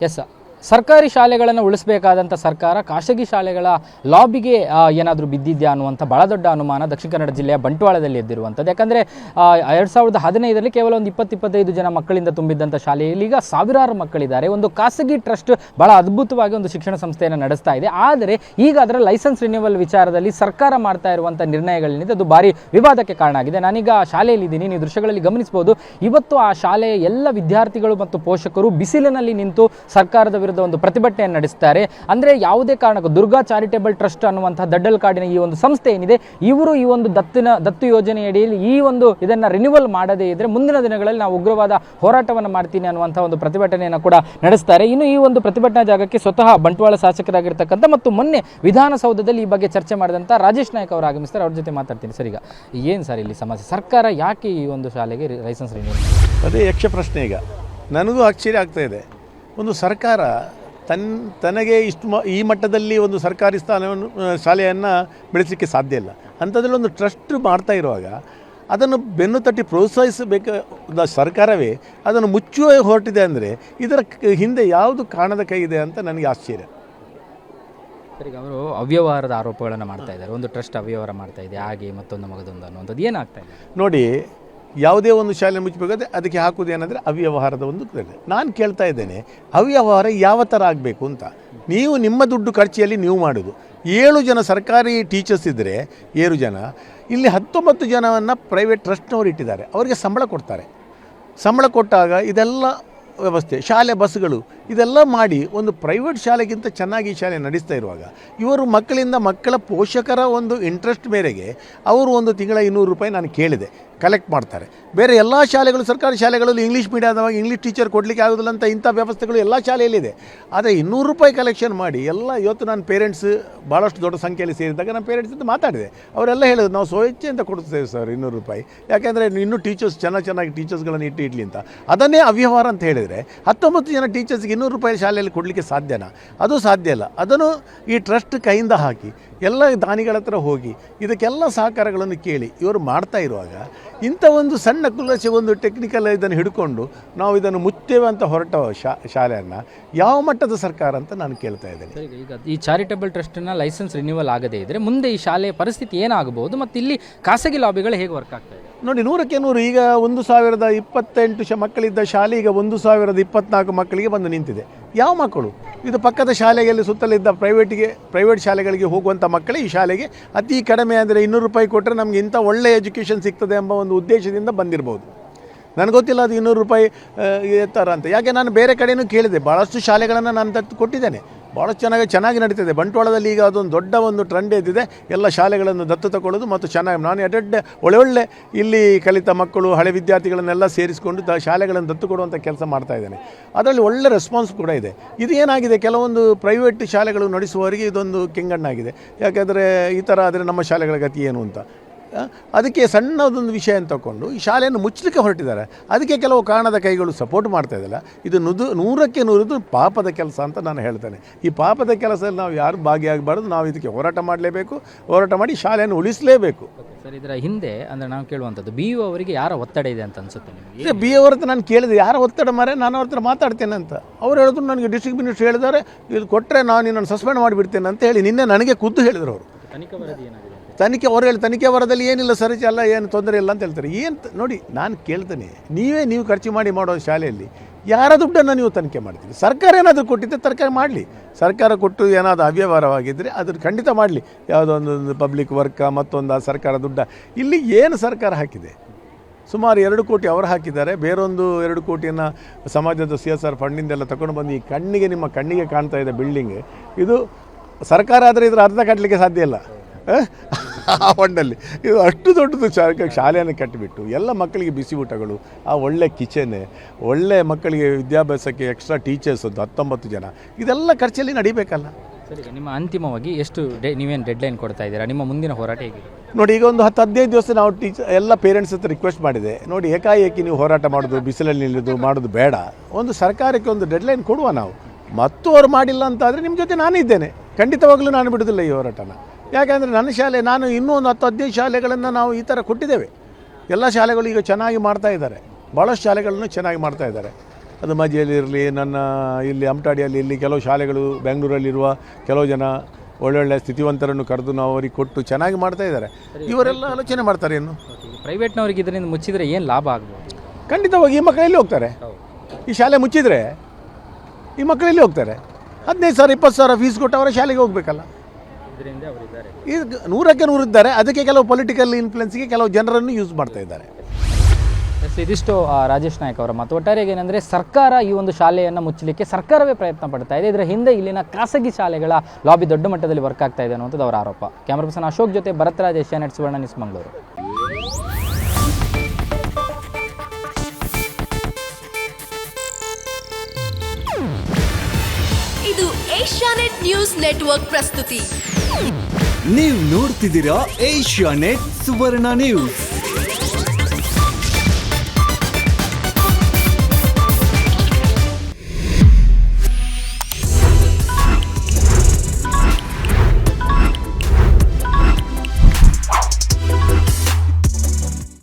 S ಸರ್ಕಾರಿ ಶಾಲೆಗಳನ್ನು ಉಳಿಸಬೇಕಾದಂಥ ಸರ್ಕಾರ ಖಾಸಗಿ ಶಾಲೆಗಳ ಲಾಬಿಗೆ ಏನಾದರೂ ಬಿದ್ದಿದ್ಯಾ ಅನ್ನುವಂಥ ಭಾಳ ದೊಡ್ಡ ಅನುಮಾನ ದಕ್ಷಿಣ ಕನ್ನಡ ಜಿಲ್ಲೆಯ ಬಂಟ್ವಾಳದಲ್ಲಿ ಎದ್ದಿರುವಂಥದ್ದು. ಯಾಕಂದರೆ 2015ರಲ್ಲಿ ಕೇವಲ ಒಂದು 20-25 ಜನ ಮಕ್ಕಳಿಂದ ತುಂಬಿದ್ದಂಥ ಶಾಲೆಯಲ್ಲಿ ಈಗ ಸಾವಿರಾರು ಮಕ್ಕಳಿದ್ದಾರೆ. ಒಂದು ಖಾಸಗಿ ಟ್ರಸ್ಟ್ ಭಾಳ ಅದ್ಭುತವಾಗಿ ಒಂದು ಶಿಕ್ಷಣ ಸಂಸ್ಥೆಯನ್ನು ನಡೆಸ್ತಾ ಇದೆ. ಆದರೆ ಈಗ ಅದರ ಲೈಸೆನ್ಸ್ ರಿನ್ಯೂವಲ್ ವಿಚಾರದಲ್ಲಿ ಸರ್ಕಾರ ಮಾಡ್ತಾ ಇರುವಂಥ ನಿರ್ಣಯಗಳೇನಿದೆ ಅದು ಭಾರಿ ವಿವಾದಕ್ಕೆ ಕಾರಣ ಆಗಿದೆ. ನಾನೀಗ ಶಾಲೆಯಲ್ಲಿದ್ದೀನಿ, ನೀವು ದೃಶ್ಯಗಳಲ್ಲಿ ಗಮನಿಸಬಹುದು. ಇವತ್ತು ಆ ಶಾಲೆಯ ಎಲ್ಲ ವಿದ್ಯಾರ್ಥಿಗಳು ಮತ್ತು ಪೋಷಕರು ಬಿಸಿಲಿನಲ್ಲಿ ನಿಂತು ಸರ್ಕಾರದ ವಿರುದ್ಧ ಒಂದು ಪ್ರತಿಭಟನೆಯನ್ನು ನಡೆಸ್ತಾರೆ. ಅಂದರೆ ಯಾವುದೇ ಕಾರಣಕ್ಕೂ ದುರ್ಗಾ ಚಾರಿಟೇಬಲ್ ಟ್ರಸ್ಟ್ ಅನ್ನುವಂಥ ದಡ್ಡಲ್ಕಾಡಿನ ಈ ಒಂದು ಸಂಸ್ಥೆ ಏನಿದೆ, ಇವರು ಈ ಒಂದು ದತ್ತು ಯೋಜನೆಯಡಿಯಲ್ಲಿ ಈ ಒಂದು ಇದನ್ನು ರಿನ್ಯೂವಲ್ ಮಾಡದೇ ಇದ್ದರೆ ಮುಂದಿನ ದಿನಗಳಲ್ಲಿ ನಾವು ಉಗ್ರವಾದ ಹೋರಾಟವನ್ನು ಮಾಡ್ತೀನಿ ಅನ್ನುವಂಥ ಒಂದು ಪ್ರತಿಭಟನೆಯನ್ನು ಕೂಡ ನಡೆಸ್ತಾರೆ. ಇನ್ನು ಈ ಒಂದು ಪ್ರತಿಭಟನಾ ಜಾಗಕ್ಕೆ ಸ್ವತಃ ಬಂಟ್ವಾಳ ಶಾಸಕರಾಗಿರ್ತಕ್ಕಂಥ ಮತ್ತು ಮೊನ್ನೆ ವಿಧಾನಸೌಧದಲ್ಲಿ ಈ ಬಗ್ಗೆ ಚರ್ಚೆ ಮಾಡಿದಂಥ ರಾಜೇಶ್ ನಾಯ್ಕ ಅವರು ಆಗಮಿಸ್ತಾರೆ. ಅವ್ರ ಜೊತೆ ಮಾತಾಡ್ತೀನಿ. ಸರ್, ಈಗ ಏನು ಸರ್ ಇಲ್ಲಿ ಸಮಸ್ಯೆ? ಸರ್ಕಾರ ಯಾಕೆ ಈ ಒಂದು ಶಾಲೆಗೆ ಲೈಸೆನ್ಸ್ ರಿನ್ಯೂವಲ್? ಅದೇ ಯಕ್ಷ ಪ್ರಶ್ನೆ. ಈಗ ನನಗೂ ಆಶ್ಚರ್ಯ ಆಗ್ತಾ ಇದೆ. ಒಂದು ಸರ್ಕಾರ ತನಗೆ ಈ ಮಟ್ಟದಲ್ಲಿ ಒಂದು ಸರ್ಕಾರಿ ಶಾಲೆಯನ್ನು ಬೆಳೆಸಲಿಕ್ಕೆ ಸಾಧ್ಯ ಇಲ್ಲ. ಅಂಥದ್ರಲ್ಲಿ ಒಂದು ಟ್ರಸ್ಟ್ ಮಾಡ್ತಾ ಇರುವಾಗ ಅದನ್ನು ಬೆನ್ನು ತಟ್ಟಿ ಪ್ರೋತ್ಸಾಹಿಸಬೇಕಾದ ಸರ್ಕಾರವೇ ಅದನ್ನು ಮುಚ್ಚುವ ಹೊರಟಿದೆ ಅಂದರೆ ಇದರ ಹಿಂದೆ ಯಾವುದು ಕಾಣದ ಕೈ ಇದೆ ಅಂತ ನನಗೆ ಆಶ್ಚರ್ಯ. ಸರಿಗೆ ಅವರು ಅವ್ಯವಹಾರದ ಆರೋಪಗಳನ್ನು ಮಾಡ್ತಾ ಇದ್ದಾರೆ. ಒಂದು ಟ್ರಸ್ಟ್ ಅವ್ಯವಹಾರ ಮಾಡ್ತಾ ಇದೆ, ಹಾಗೆ ಮತ್ತೊಂದು ಮಗದೊಂದು ಅನ್ನುವಂಥದ್ದು ಏನಾಗ್ತಾ ಇದೆ ನೋಡಿ. ಯಾವುದೇ ಒಂದು ಶಾಲೆ ಮುಚ್ಚಬೇಕಾದ್ರೆ ಅದಕ್ಕೆ ಹಾಕುವುದು ಏನಂದರೆ ಅವ್ಯವಹಾರದ ಒಂದು ಕ್ರಿಯೆ. ನಾನು ಕೇಳ್ತಾ ಇದ್ದೇನೆ, ಅವ್ಯವಹಾರ ಯಾವ ಥರ ಆಗಬೇಕು ಅಂತ. ನೀವು ನಿಮ್ಮ ದುಡ್ಡು ಖರ್ಚಿಯಲ್ಲಿ ನೀವು ಮಾಡೋದು. 7 ಜನ ಸರ್ಕಾರಿ ಟೀಚರ್ಸ್ ಇದ್ದರೆ 7 ಜನ, ಇಲ್ಲಿ 19 ಜನವನ್ನು ಪ್ರೈವೇಟ್ ಟ್ರಸ್ಟ್ನವರು ಇಟ್ಟಿದ್ದಾರೆ. ಅವರಿಗೆ ಸಂಬಳ ಕೊಡ್ತಾರೆ. ಸಂಬಳ ಕೊಟ್ಟಾಗ ಇದೆಲ್ಲ ವ್ಯವಸ್ಥೆ, ಶಾಲೆ ಬಸ್ಗಳು ಇದೆಲ್ಲ ಮಾಡಿ ಒಂದು ಪ್ರೈವೇಟ್ ಶಾಲೆಗಿಂತ ಚೆನ್ನಾಗಿ ಶಾಲೆ ನಡೆಸ್ತಾ ಇರುವಾಗ ಇವರು ಮಕ್ಕಳ ಪೋಷಕರ ಒಂದು ಇಂಟ್ರೆಸ್ಟ್ ಮೇರೆಗೆ ಅವರು ಒಂದು ತಿಂಗಳ 200 ರೂಪಾಯಿ ನಾನು ಕೇಳಿದೆ ಕಲೆಕ್ಟ್ ಮಾಡ್ತಾರೆ. ಬೇರೆ ಎಲ್ಲ ಶಾಲೆಗಳು, ಸರ್ಕಾರಿ ಶಾಲೆಗಳಲ್ಲಿ ಇಂಗ್ಲೀಷ್ ಮೀಡಿಯಮ್ದಾಗ ಇಂಗ್ಲೀಷ್ ಟೀಚರ್ ಕೊಡಲಿಕ್ಕೆ ಆಗೋದಿಲ್ಲ ಅಂತ ಇಂಥ ವ್ಯವಸ್ಥೆಗಳು ಎಲ್ಲ ಶಾಲೆಯಲ್ಲಿದೆ. ಆದರೆ 200 ರೂಪಾಯಿ ಕಲೆಕ್ಷನ್ ಮಾಡಿ ಎಲ್ಲ ಇವತ್ತು ನಾನು ಪೇರೆಂಟ್ಸ್ ಭಾಳಷ್ಟು ದೊಡ್ಡ ಸಂಖ್ಯೆಯಲ್ಲಿ ಸೇರಿದಾಗ ನಾನು ಪೇರೆಂಟ್ಸ್ ಅಂತ ಮಾತಾಡಿದೆ. ಅವರೆಲ್ಲ ಹೇಳಿದ್ರು ನಾವು ಸ್ವಇಚ್ಛೆ ಅಂತ ಕೊಡ್ತೇವೆ ಸರ್ 200 ರೂಪಾಯಿ, ಯಾಕೆಂದರೆ ಇನ್ನೂ ಟೀಚರ್ಸ್ ಚೆನ್ನಾಗಿ ಟೀಚರ್ಸ್ಗಳನ್ನು ಇಡ್ಲಿ ಅಂತ. ಅದನ್ನೇ ಅವ್ಯವಹಾರ ಅಂತ ಹೇಳಿದರೆ 19 ಜನ ಟೀಚರ್ಸ್ಗೆ 200 ರೂಪಾಯಿ ಶಾಲೆಯಲ್ಲಿ ಕೊಡಲಿಕ್ಕೆ ಸಾಧ್ಯನಾ? ಅದು ಸಾಧ್ಯ ಇಲ್ಲ. ಅದನ್ನು ಈ ಟ್ರಸ್ಟ್ ಕೈಯಿಂದ ಹಾಕಿ ಎಲ್ಲ ದಾನಿಗಳ ಹತ್ರ ಹೋಗಿ ಇದಕ್ಕೆಲ್ಲ ಸಹಕಾರಗಳನ್ನು ಕೇಳಿ ಇವರು ಮಾಡ್ತಾ ಇರುವಾಗ ಇಂಥ ಒಂದು ಸಣ್ಣ ಕುಲಸೆ ಒಂದು ಟೆಕ್ನಿಕಲ್ ಇದನ್ನು ಹಿಡ್ಕೊಂಡು ನಾವು ಇದನ್ನು ಮುಚ್ಚೇವೆ ಅಂತ ಹೊರಟ ಶಾಲೆಯನ್ನು ಯಾವ ಮಟ್ಟದ ಸರ್ಕಾರ ಅಂತ ನಾನು ಕೇಳ್ತಾ ಇದ್ದೇನೆ. ಈಗ ಈ ಚಾರಿಟಬಲ್ ಟ್ರಸ್ಟ್ನ ಲೈಸೆನ್ಸ್ ರಿನ್ಯೂವಲ್ ಆಗದೇ ಇದ್ದರೆ ಮುಂದೆ ಈ ಶಾಲೆಯ ಪರಿಸ್ಥಿತಿ ಏನಾಗಬಹುದು ಮತ್ತು ಇಲ್ಲಿ ಖಾಸಗಿ ಲಾಬಿಗಳು ಹೇಗೆ ವರ್ಕ್ ಆಗ್ತಾ ಇದೆ ನೋಡಿ. 100ಕ್ಕೆ 100 ಈಗ 1028 ಮಕ್ಕಳಿದ್ದ ಶಾಲೆ ಈಗ 1024 ಮಕ್ಕಳಿಗೆ ಬಂದು ನಿಂತಿದೆ. ಯಾವ ಮಕ್ಕಳು? ಇದು ಪಕ್ಕದ ಶಾಲೆಯಲ್ಲಿ ಸುತ್ತಲಿದ್ದ ಪ್ರೈವೇಟ್ ಶಾಲೆಗಳಿಗೆ ಹೋಗುವಂಥ ಮಕ್ಕಳೇ ಈ ಶಾಲೆಗೆ ಅತಿ ಕಡಿಮೆ ಅಂದರೆ 200 ರೂಪಾಯಿ ಕೊಟ್ಟರೆ ನಮಗೆ ಇಂಥ ಒಳ್ಳೆಯ ಎಜುಕೇಷನ್ ಸಿಗ್ತದೆ ಎಂಬ ಒಂದು ಉದ್ದೇಶದಿಂದ ಬಂದಿರ್ಬೋದು. ನನಗೆ ಗೊತ್ತಿಲ್ಲ ಅದು 200 ರೂಪಾಯಿ ಥರ ಅಂತ. ಯಾಕೆ ನಾನು ಬೇರೆ ಕಡೆಯೂ ಕೇಳಿದೆ, ಭಾಳಷ್ಟು ಶಾಲೆಗಳನ್ನು ನಾನು ದತ್ತು ಕೊಟ್ಟಿದ್ದೇನೆ. ಭಾಳ ಚೆನ್ನಾಗಿ ನಡೀತಿದೆ. ಬಂಟ್ವಾಳದಲ್ಲಿ ಈಗ ಅದೊಂದು ದೊಡ್ಡ ಒಂದು ಟ್ರೆಂಡ್ ಎದ್ದಿದೆ. ಎಲ್ಲ ಶಾಲೆಗಳನ್ನು ದತ್ತು ತಗೊಳ್ಳೋದು ಮತ್ತು ಚೆನ್ನಾಗಿ ನಾನು ಒಳ್ಳೆ ಇಲ್ಲಿ ಕಲಿತ ಮಕ್ಕಳು ಹಳೆ ವಿದ್ಯಾರ್ಥಿಗಳನ್ನೆಲ್ಲ ಸೇರಿಸಿಕೊಂಡು ಶಾಲೆಗಳನ್ನು ದತ್ತು ಕೊಡುವಂಥ ಕೆಲಸ ಮಾಡ್ತಾ ಇದ್ದೇನೆ. ಅದರಲ್ಲಿ ಒಳ್ಳೆ ರೆಸ್ಪಾನ್ಸ್ ಕೂಡ ಇದೆ. ಇದು ಏನಾಗಿದೆ, ಕೆಲವೊಂದು ಪ್ರೈವೇಟ್ ಶಾಲೆಗಳು ನಡೆಸುವವರಿಗೆ ಇದೊಂದು ಕೆಂಗಣ್ಣಾಗಿದೆ. ಯಾಕೆಂದರೆ ಈ ಥರ ಆದರೆ ನಮ್ಮ ಶಾಲೆಗಳ ಗತಿ ಏನು ಅಂತ. ಅದಕ್ಕೆ ಸಣ್ಣದೊಂದು ವಿಷಯ ಅಂತ ತಗೊಂಡು ಈ ಶಾಲೆಯನ್ನು ಮುಚ್ಚಲಿಕ್ಕೆ ಹೊರಟಿದ್ದಾರೆ. ಅದಕ್ಕೆ ಕೆಲವು ಕಾರಣದ ಕೈಗಳು ಸಪೋರ್ಟ್ ಮಾಡ್ತಾ ಇದ್ದಲ್ಲ. ಇದು 100ಕ್ಕೆ 100 ಪಾಪದ ಕೆಲಸ ಅಂತ ನಾನು ಹೇಳ್ತೇನೆ. ಈ ಪಾಪದ ಕೆಲಸದಲ್ಲಿ ನಾವು ಯಾರು ಭಾಗಿಯಾಗಬಾರ್ದು. ನಾವು ಇದಕ್ಕೆ ಹೋರಾಟ ಮಾಡಲೇಬೇಕು. ಹೋರಾಟ ಮಾಡಿ ಶಾಲೆಯನ್ನು ಉಳಿಸಲೇಬೇಕು. ಸರ್, ಇದರ ಹಿಂದೆ ಅಂದರೆ ನಾವು ಕೇಳುವಂಥದ್ದು BO ಅವರಿಗೆ ಯಾರ ಒತ್ತಡ ಇದೆ ಅಂತ ಅನ್ಸುತ್ತೆ ನಿಮಗೆ? BO ಅವ್ರ ಹತ್ರ ನಾನು ಕೇಳಿದೆ, ಯಾರ ಒತ್ತಡ ಮಾರೆ, ನಾನು ಅವ್ರ ಹತ್ರ ಮಾತಾಡ್ತೇನೆ ಅಂತ. ಅವ್ರು ಹೇಳಿದ್ರು ನನಗೆ ಡಿಸ್ಟ್ರಿಕ್ಟ್ ಮಿನಿಸ್ಟರ್ ಹೇಳಿದ್ದಾರೆ, ಇದು ಕೊಟ್ಟರೆ ನಾನು ನಿನ್ನನ್ನು ಸಸ್ಪೆಂಡ್ ಮಾಡಿಬಿಡ್ತೇನೆ ಅಂತ ಹೇಳಿ ನಿನ್ನೆ ನನಗೆ ಖುದ್ದು ಹೇಳಿದ್ರು ಅವರು. ತನಿಖಾ ವರದಿ ಏನಾಗಿದೆ? ತನಿಖೆ ವರದಲ್ಲಿ ಏನಿಲ್ಲ ಸರ್, ಎಲ್ಲ ಏನು ತೊಂದರೆ ಇಲ್ಲ ಅಂತ ಹೇಳ್ತಾರೆ. ಏನು ನೋಡಿ, ನಾನು ಕೇಳ್ತೇನೆ, ನೀವು ಖರ್ಚು ಮಾಡೋ ಶಾಲೆಯಲ್ಲಿ ಯಾರ ದುಡ್ಡನ್ನು ನೀವು ತನಿಖೆ ಮಾಡ್ತೀರಿ? ಸರ್ಕಾರ ಏನಾದರೂ ಕೊಟ್ಟಿದ್ದೆ ತನಿಖೆ ಮಾಡಲಿ. ಸರ್ಕಾರ ಕೊಟ್ಟು ಏನಾದರೂ ಅವ್ಯವಹಾರವಾಗಿದ್ದರೆ ಅದ್ರ ಖಂಡಿತ ಮಾಡಲಿ. ಯಾವುದೋ ಒಂದು ಪಬ್ಲಿಕ್ ವರ್ಕ ಮತ್ತೊಂದು ಸರ್ಕಾರ ದುಡ್ಡ ಇಲ್ಲಿ ಏನು ಸರ್ಕಾರ ಹಾಕಿದೆ? ಸುಮಾರು 2 ಕೋಟಿ ಅವರು ಹಾಕಿದ್ದಾರೆ. ಬೇರೊಂದು 2 ಕೋಟಿಯನ್ನು ಸಮಾಜದ CSR ಫಂಡಿಂದೆಲ್ಲ ತಗೊಂಡು ಬಂದು ಈ ನಿಮ್ಮ ಕಣ್ಣಿಗೆ ಕಾಣ್ತಾ ಇದೆ ಬಿಲ್ಡಿಂಗ್. ಇದು ಸರ್ಕಾರ ಆದರೆ ಇದರ ಅರ್ಧ ಕಟ್ಟಲಿಕ್ಕೆ ಸಾಧ್ಯ ಇಲ್ಲ ಆ ಫಂಡಲ್ಲಿ. ಇದು ಅಷ್ಟು ದೊಡ್ಡದು ಶಾಲೆಯನ್ನು ಕಟ್ಟಿಬಿಟ್ಟು ಎಲ್ಲ ಮಕ್ಕಳಿಗೆ ಬಿಸಿ ಊಟಗಳು, ಆ ಒಳ್ಳೆ ಕಿಚನ್, ಒಳ್ಳೆ ಮಕ್ಕಳಿಗೆ ವಿದ್ಯಾಭ್ಯಾಸಕ್ಕೆ ಎಕ್ಸ್ಟ್ರಾ ಟೀಚರ್ಸ್ ಒಂದು 19 ಜನ, ಇದೆಲ್ಲ ಖರ್ಚಲ್ಲಿ ನಡಿಬೇಕಲ್ಲ. ಸರಿ, ನಿಮ್ಮ ಅಂತಿಮವಾಗಿ ಎಷ್ಟು ನೀವೇನು ಡೆಡ್ಲೈನ್ ಕೊಡ್ತಾ ಇದ್ದೀರಾ? ನಿಮ್ಮ ಮುಂದಿನ ಹೋರಾಟ ಹೇಗೆ ನೋಡಿ? ಈಗ ಒಂದು 10-15 ದಿವಸ ನಾವು ಎಲ್ಲ ಪೇರೆಂಟ್ಸ್ ಹತ್ರ ರಿಕ್ವೆಸ್ಟ್ ಮಾಡಿದೆ. ನೋಡಿ, ಏಕಾಏಕಿ ನೀವು ಹೋರಾಟ ಮಾಡೋದು, ಬಿಸಿಲಲ್ಲಿ ನಿಲ್ಲೋದು ಮಾಡೋದು ಬೇಡ. ಒಂದು ಸರ್ಕಾರಕ್ಕೆ ಒಂದು ಡೆಡ್ಲೈನ್ ಕೊಡುವ ನಾವು. ಮತ್ತು ಅವ್ರು ಮಾಡಿಲ್ಲ ಅಂತಾದರೆ ನಿಮ್ಮ ಜೊತೆ ನಾನು ಇದ್ದೇನೆ. ಖಂಡಿತವಾಗಲೂ ನಾನು ಬಿಡೋದಿಲ್ಲ ಈ ಹೋರಾಟನ. ಯಾಕೆಂದರೆ ನನ್ನ ಶಾಲೆ, ನಾನು ಇನ್ನೂ ಒಂದು 10-15 ಶಾಲೆಗಳನ್ನು ನಾವು ಈ ಥರ ಕೊಟ್ಟಿದ್ದೇವೆ. ಎಲ್ಲ ಶಾಲೆಗಳು ಈಗ ಚೆನ್ನಾಗಿ ಮಾಡ್ತಾ ಇದ್ದಾರೆ. ಭಾಳಷ್ಟು ಶಾಲೆಗಳನ್ನು ಚೆನ್ನಾಗಿ ಮಾಡ್ತಾ ಇದ್ದಾರೆ. ಅದು ಮಜಿಯಲ್ಲಿ ಇರಲಿ, ನನ್ನ ಇಲ್ಲಿ ಅಮಟಾಡಿಯಲ್ಲಿ ಇಲ್ಲಿ ಕೆಲವು ಶಾಲೆಗಳು, ಬೆಂಗಳೂರಲ್ಲಿರುವ ಕೆಲವು ಜನ ಒಳ್ಳೊಳ್ಳೆ ಸ್ಥಿತಿವಂತರನ್ನು ಕರೆದು ನಾವು ಅವರಿಗೆ ಕೊಟ್ಟು ಚೆನ್ನಾಗಿ ಮಾಡ್ತಾ ಇದ್ದಾರೆ. ಇವರೆಲ್ಲ ಆಲೋಚನೆ ಮಾಡ್ತಾರೆ. ಇನ್ನು ಪ್ರೈವೇಟ್ನವ್ರಿಗೆ ಇದರಿಂದ ಮುಚ್ಚಿದರೆ ಏನು ಲಾಭ ಆಗ್ಬೋದು? ಖಂಡಿತವಾಗಿ ಈ ಮಕ್ಕಳು ಎಲ್ಲಿ ಹೋಗ್ತಾರೆ? ಈ ಶಾಲೆ ಮುಚ್ಚಿದರೆ ಈ ಮಕ್ಕಳು ಎಲ್ಲಿ ಹೋಗ್ತಾರೆ? 15,000 20,000 ಫೀಸ್ ಕೊಟ್ಟು ಅವರ ಶಾಲೆಗೆ ಹೋಗಬೇಕಲ್ಲ. ಈಗ 100ಕ್ಕೆ 100 ಇದ್ದಾರೆ. ಅದಕ್ಕೆ ಕೆಲವು ಪೊಲಿಟಿಕಲ್ ಇನ್ಫ್ಲುಯೆನ್ಸ್ಗೆ ಕೆಲವು ಜನರನ್ನು ಯೂಸ್ ಮಾಡ್ತಾ ಇದ್ದಾರೆ. ಇದಿಷ್ಟು ರಾಜೇಶ್ ನಾಯ್ಕ್ ಅವರ ಮಾತು. ಒಟ್ಟಾರೆಯಾಗಿ ಏನಂದರೆ ಸರ್ಕಾರ ಈ ಒಂದು ಶಾಲೆಯನ್ನು ಮುಚ್ಚಲಿಕ್ಕೆ ಸರ್ಕಾರವೇ ಪ್ರಯತ್ನ ಪಡ್ತಾ ಇದೆ. ಇದರ ಹಿಂದೆ ಇಲ್ಲಿನ ಖಾಸಗಿ ಶಾಲೆಗಳ ಲಾಬಿ ದೊಡ್ಡ ಮಟ್ಟದಲ್ಲಿ ವರ್ಕ್ ಆಗ್ತಾ ಇದೆ ಅನ್ನುವಂಥದ್ದು ಅವರ ಆರೋಪ. ಕ್ಯಾಮರಾ ಪರ್ಸನ್ ಅಶೋಕ್ ಜೊತೆ ಭರತ್ರಾಜ್, ಏಷ್ಯಾನೆಟ್ ಸುವರ್ಣ ನ್ಯೂಸ್, ಮಂಗಳೂರು. ಇದು ಏಷ್ಯಾನೆಟ್ ನ್ಯೂಸ್ ನೆಟ್ವರ್ಕ್ ಪ್ರಸ್ತುತಿ. ನೀವು ನೋಡ್ತಿದ್ದೀರಾ ಏಷ್ಯಾನೆಟ್ ಸುವರ್ಣ ನ್ಯೂಸ್.